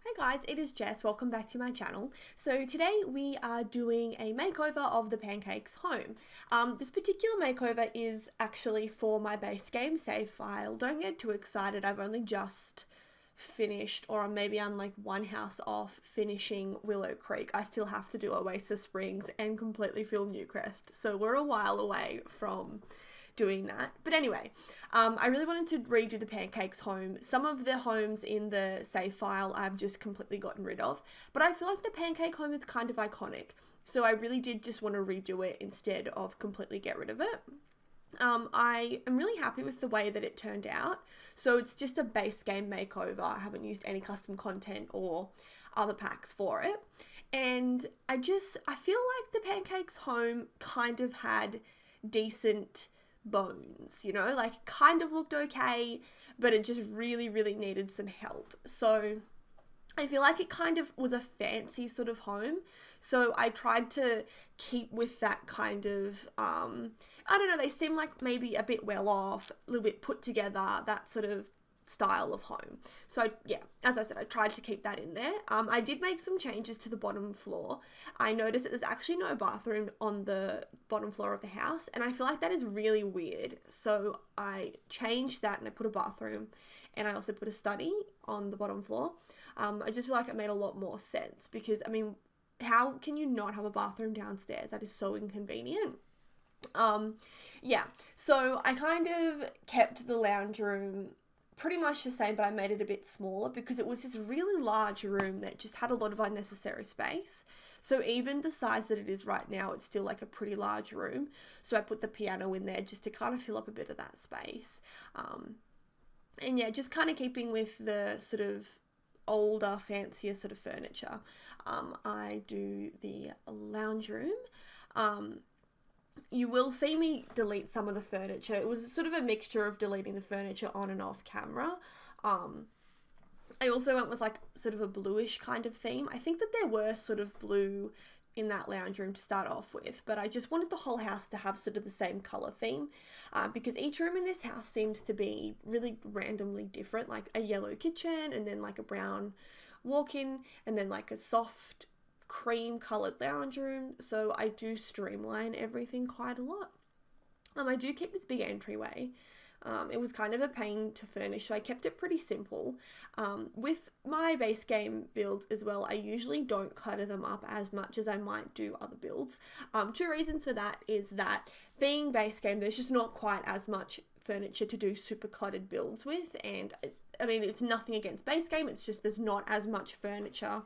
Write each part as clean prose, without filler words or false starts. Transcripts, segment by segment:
Hi guys, it is Jess. Welcome back to my channel. So today we are doing a makeover of the Pancakes home. This particular makeover is actually for my base game save file. Don't get too excited. I've only just finished, or maybe I'm like one house off finishing Willow Creek. I still have to do Oasis Springs and completely fill Newcrest. So we're a while away from doing that. But anyway, I really wanted to redo the Pancakes home. Some of the homes in the save file I've just completely gotten rid of, but I feel like the Pancake home is kind of iconic. So I really did just want to redo it instead of completely get rid of it. I am really happy with the way that it turned out. So it's just a base game makeover. I haven't used any custom content or other packs for it. And I feel like the Pancakes home kind of had decent bones, you know, like kind of looked okay, but it just really needed some help. So I feel like it kind of was a fancy sort of home, so I tried to keep with that kind of I don't know, they seem like maybe a bit well off, a little bit put together, that sort of style of home. So yeah, as I said, I tried to keep that in there. I did make some changes to the bottom floor. I noticed that there's actually no bathroom on the bottom floor of the house, and I feel like that is really weird. So I changed that and I put a bathroom, and I also put a study on the bottom floor. I just feel like it made a lot more sense because, I mean, how can you not have a bathroom downstairs? That is so inconvenient. Yeah, so I kind of kept the lounge room pretty much the same, but I made it a bit smaller because it was this really large room that just had a lot of unnecessary space. So even the size that it is right now, it's still like a pretty large room. So I put the piano in there just to kind of fill up a bit of that space. And yeah, just kind of keeping with the sort of older, fancier sort of furniture. I do the lounge room. You will see me delete some of the furniture. It was sort of a mixture of deleting the furniture on and off camera. I also went with like sort of a bluish kind of theme. I think that there were sort of blue in that lounge room to start off with, but I just wanted the whole house to have sort of the same color theme, because each room in this house seems to be really randomly different, like a yellow kitchen and then like a brown walk-in and then like a soft cream colored lounge room. So I do streamline everything quite a lot. I do keep this big entryway. It was kind of a pain to furnish, so I kept it pretty simple. With my base game builds as well, I usually don't clutter them up as much as I might do other builds. Two reasons for that is that being base game, there's just not quite as much furniture to do super cluttered builds with, and I mean, it's nothing against base game, it's just there's not as much furniture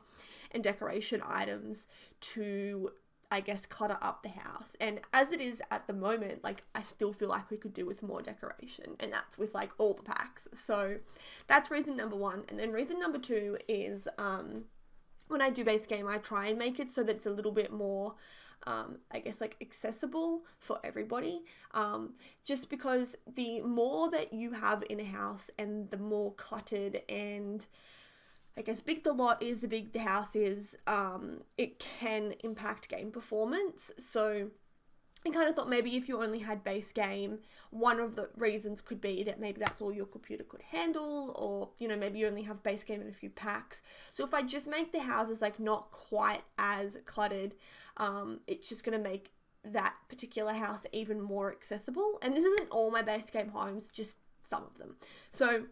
and decoration items to, I guess, clutter up the house. And as it is at the moment, like, I still feel like we could do with more decoration, and that's with like all the packs. So that's reason number one. And then reason number two is when I do base game, I try and make it so that it's a little bit more I guess like accessible for everybody, just because the more that you have in a house and the more cluttered and I guess big the lot is, the big the house is, it can impact game performance. So I kind of thought maybe if you only had base game, one of the reasons could be that maybe that's all your computer could handle, or, you know, maybe you only have base game in a few packs. So if I just make the houses like not quite as cluttered, it's just going to make that particular house even more accessible. And this isn't all my base game homes, just some of them. So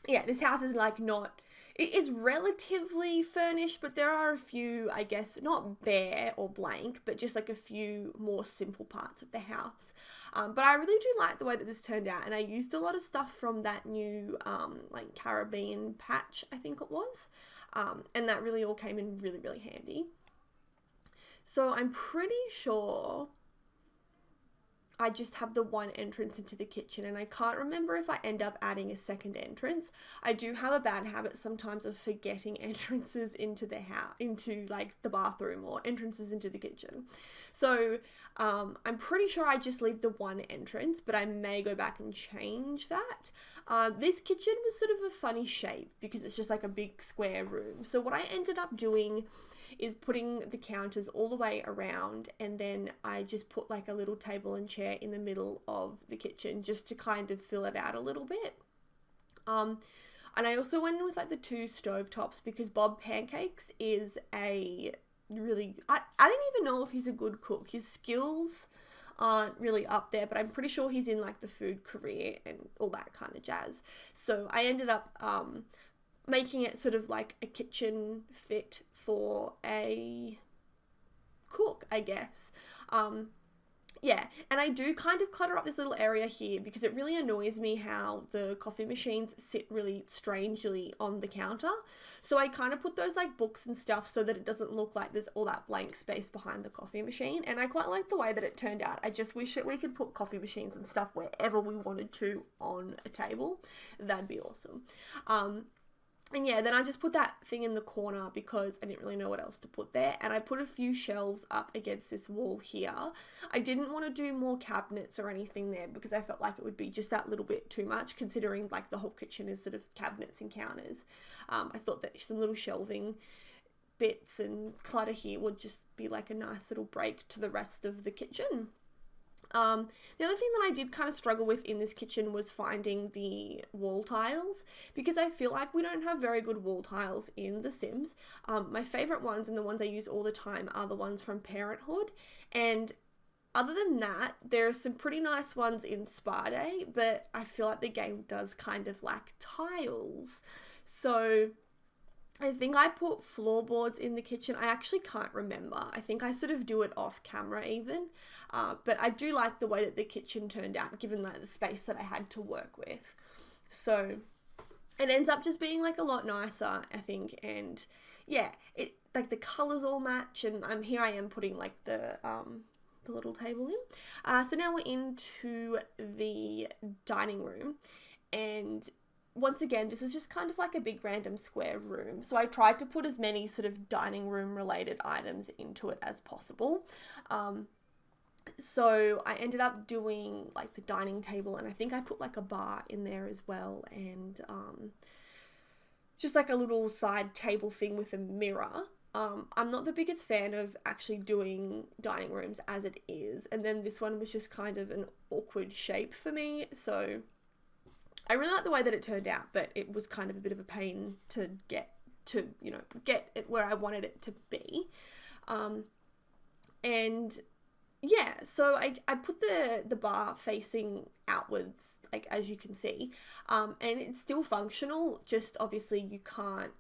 yeah, this house is like not... It's relatively furnished, but there are a few, I guess, not bare or blank, but just like a few more simple parts of the house. But I really do like the way that this turned out, and I used a lot of stuff from that new like Caribbean patch, I think it was, and that really all came in really handy. So I'm pretty sure I just have the one entrance into the kitchen, and I can't remember if I end up adding a second entrance. I do have a bad habit sometimes of forgetting entrances into the house, into like the bathroom, or entrances into the kitchen. So I'm pretty sure I just leave the one entrance, but I may go back and change that. This kitchen was sort of a funny shape because it's just like a big square room. So what I ended up doing is putting the counters all the way around, and then I just put like a little table and chair in the middle of the kitchen just to kind of fill it out a little bit. And I also went in with like the 2 stove tops because Bob Pancakes is a really, I don't even know if he's a good cook. His skills aren't really up there, but I'm pretty sure he's in like the food career and all that kind of jazz. So I ended up making it sort of like a kitchen fit for a cook, I guess. Yeah, and I do kind of clutter up this little area here because it really annoys me how the coffee machines sit really strangely on the counter. So I kind of put those like books and stuff so that it doesn't look like there's all that blank space behind the coffee machine. And I quite like the way that it turned out. I just wish that we could put coffee machines and stuff wherever we wanted to on a table. That'd be awesome. And yeah, then I just put that thing in the corner because I didn't really know what else to put there. And I put a few shelves up against this wall here. I didn't want to do more cabinets or anything there because I felt like it would be just that little bit too much considering like the whole kitchen is sort of cabinets and counters. I thought that some little shelving bits and clutter here would just be like a nice little break to the rest of the kitchen. The other thing that I did kind of struggle with in this kitchen was finding the wall tiles because I feel like we don't have very good wall tiles in The Sims. My favorite ones and the ones I use all the time are the ones from Parenthood, and other than that, there are some pretty nice ones in Spa Day, but I feel like the game does kind of lack tiles. So I think I put floorboards in the kitchen. I actually can't remember. I think I sort of do it off camera even. But I do like the way that the kitchen turned out given like the space that I had to work with. So it ends up just being like a lot nicer, I think. And yeah, it like the colors all match, and here I am putting like the little table in. So now we're into the dining room, and once again, this is just kind of like a big random square room. So I tried to put as many sort of dining room related items into it as possible. So I ended up doing like the dining table, and I think I put like a bar in there as well, and just like a little side table thing with a mirror. I'm not the biggest fan of actually doing dining rooms as it is, and then this one was just kind of an awkward shape for me, so I really like the way that it turned out, but it was kind of a bit of a pain to get it where I wanted it to be. And yeah, so I put the bar facing outwards, like as you can see, and it's still functional, just obviously you can't,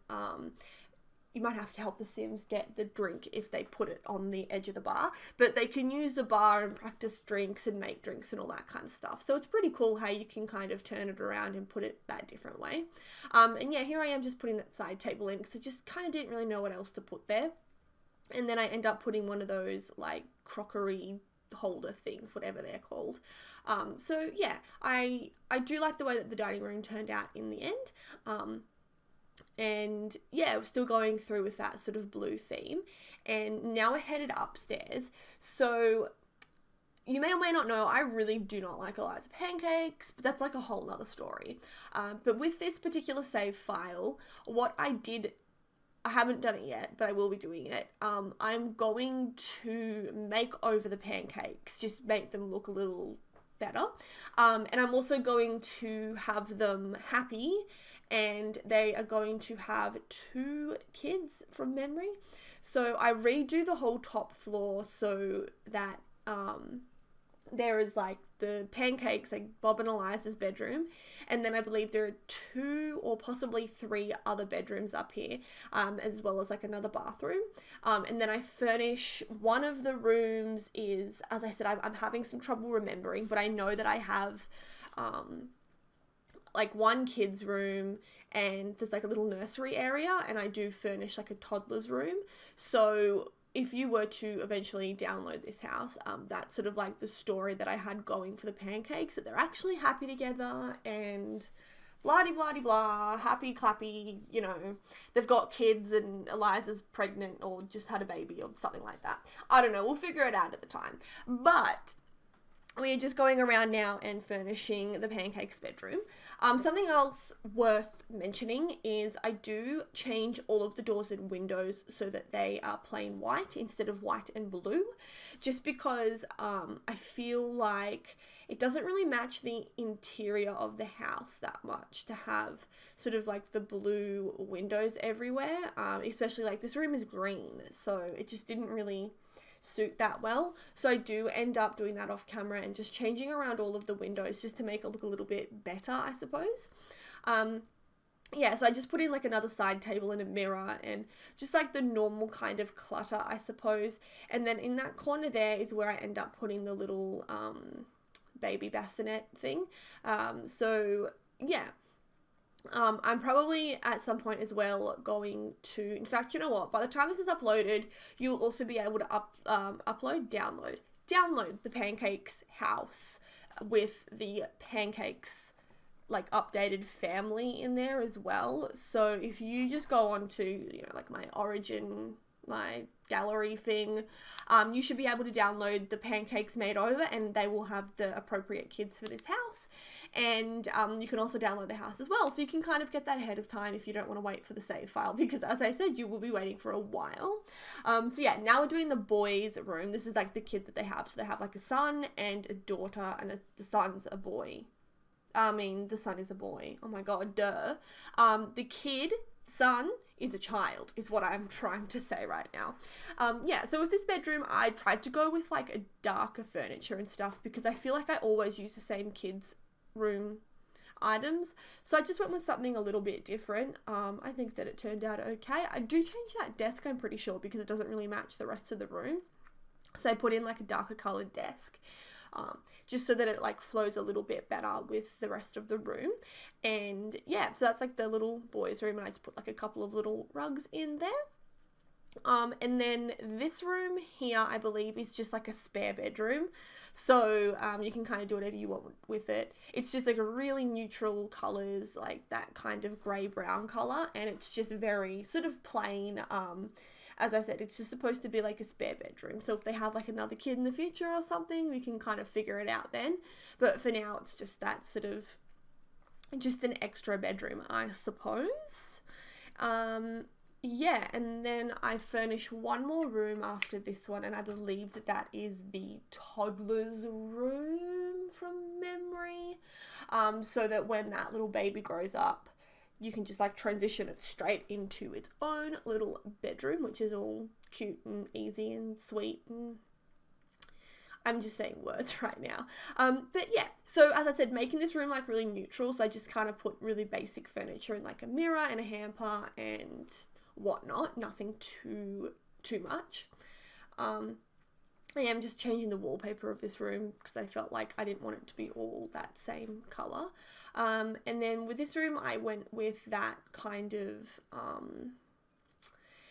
you might have to help the Sims get the drink if they put it on the edge of the bar, but they can use the bar and practice drinks and make drinks and all that kind of stuff. So it's pretty cool how you can kind of turn it around and put it that different way. And yeah, here I am just putting that side table in because I just kind of didn't really know what else to put there. And then I end up putting one of those like crockery holder things, whatever they're called. So yeah, I do like the way that the dining room turned out in the end. And yeah, we're still going through with that sort of blue theme, and now we're headed upstairs. So you may or may not know, I really do not like Eliza Pancakes, but that's like a whole nother story. But with this particular save file, what I did, I haven't done it yet, but I will be doing it. I'm going to make over the pancakes, just make them look a little better. And I'm also going to have them happy, and they are going to have 2 kids from memory. So I redo the whole top floor so that there is like the pancakes, like Bob and Eliza's bedroom, and then I believe there are 2 or possibly 3 other bedrooms up here, as well as like another bathroom. And then I furnish one of the rooms is, as I said, I'm having some trouble remembering, but I know that I have like one kid's room, and there's like a little nursery area, and I do furnish like a toddler's room. So if you were to eventually download this house, that's sort of like the story that I had going for the pancakes, that they're actually happy together and blah-de-blah-de-blah, happy clappy, you know, they've got kids and Eliza's pregnant or just had a baby or something like that. I don't know, we'll figure it out at the time. But we are just going around now and furnishing the pancakes bedroom. Something else worth mentioning is I do change all of the doors and windows so that they are plain white instead of white and blue, just because I feel like it doesn't really match the interior of the house that much to have sort of like the blue windows everywhere, especially like this room is green, so it just didn't really suit that well. So I do end up doing that off camera and just changing around all of the windows just to make it look a little bit better, I suppose. Yeah, so I just put in like another side table and a mirror and just like the normal kind of clutter, I suppose. And then in that corner there is where I end up putting the little baby bassinet thing. So yeah, I'm probably at some point as well going to, in fact, you know what, by the time this is uploaded, you'll also be able to download the Pancakes house with the Pancakes like updated family in there as well. So if you just go on to, you know, like my origin, my gallery thing, you should be able to download the Pancakes Makeover, and they will have the appropriate kids for this house. And you can also download the house as well, so you can kind of get that ahead of time if you don't want to wait for the save file, because as I said, you will be waiting for a while. So yeah, now we're doing the boys' room. This is like the kid that they have. So they have like a son and a daughter, and the son's a boy. The son is a boy. Oh my god, duh. The kid, son, is a child, is what I'm trying to say right now. Yeah, so with this bedroom, I tried to go with like a darker furniture and stuff because I feel like I always use the same kids' room items. So I just went with something a little bit different. I think that it turned out okay. I do change that desk, I'm pretty sure, because it doesn't really match the rest of the room. So I put in like a darker colored desk. Just so that it like flows a little bit better with the rest of the room. And yeah, so that's like the little boys' room, and I just put like a couple of little rugs in there. And then this room here, I believe, is just like a spare bedroom. So you can kind of do whatever you want with it. It's just like a really neutral colors, like that kind of grey brown color, and it's just very sort of plain. As I said, it's just supposed to be like a spare bedroom. So if they have like another kid in the future or something, we can kind of figure it out then. But for now, it's just that sort of, just an extra bedroom, I suppose. Yeah, and then I furnish one more room after this one, and I believe that that is the toddler's room from memory. So that when that little baby grows up, you can just like transition it straight into its own little bedroom, which is all cute and easy and sweet, and I'm just saying words right now. But yeah, so as I said, making this room like really neutral, so I just kind of put really basic furniture in like a mirror and a hamper and whatnot, nothing too much. I am just changing the wallpaper of this room because I felt like I didn't want it to be all that same color. And then with this room, I went with that kind of,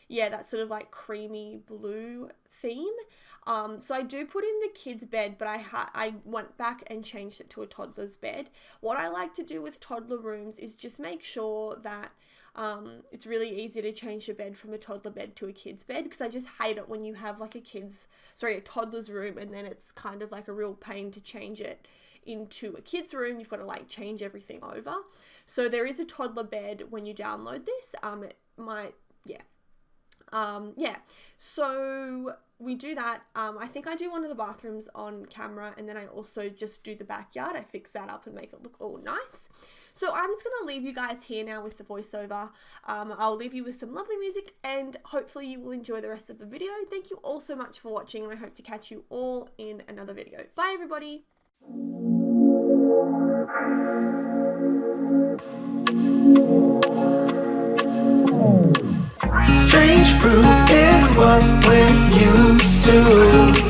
yeah, that sort of like creamy blue theme. So I do put in the kids' bed, but I went back and changed it to a toddler's bed. What I like to do with toddler rooms is just make sure that it's really easy to change the bed from a toddler bed to a kid's bed, because I just hate it when you have like a toddler's room, and then it's kind of like a real pain to change it into a kid's room. You've got to like change everything over. So there is a toddler bed when you download this. It might, yeah. Yeah, so we do that. I think I do one of the bathrooms on camera, and then I also just do the backyard. I fix that up and make it look all nice. So I'm just going to leave you guys here now with the voiceover. I'll leave you with some lovely music, and hopefully you will enjoy the rest of the video. Thank you all so much for watching, and I hope to catch you all in another video. Bye everybody. Strange brew is what we're used to.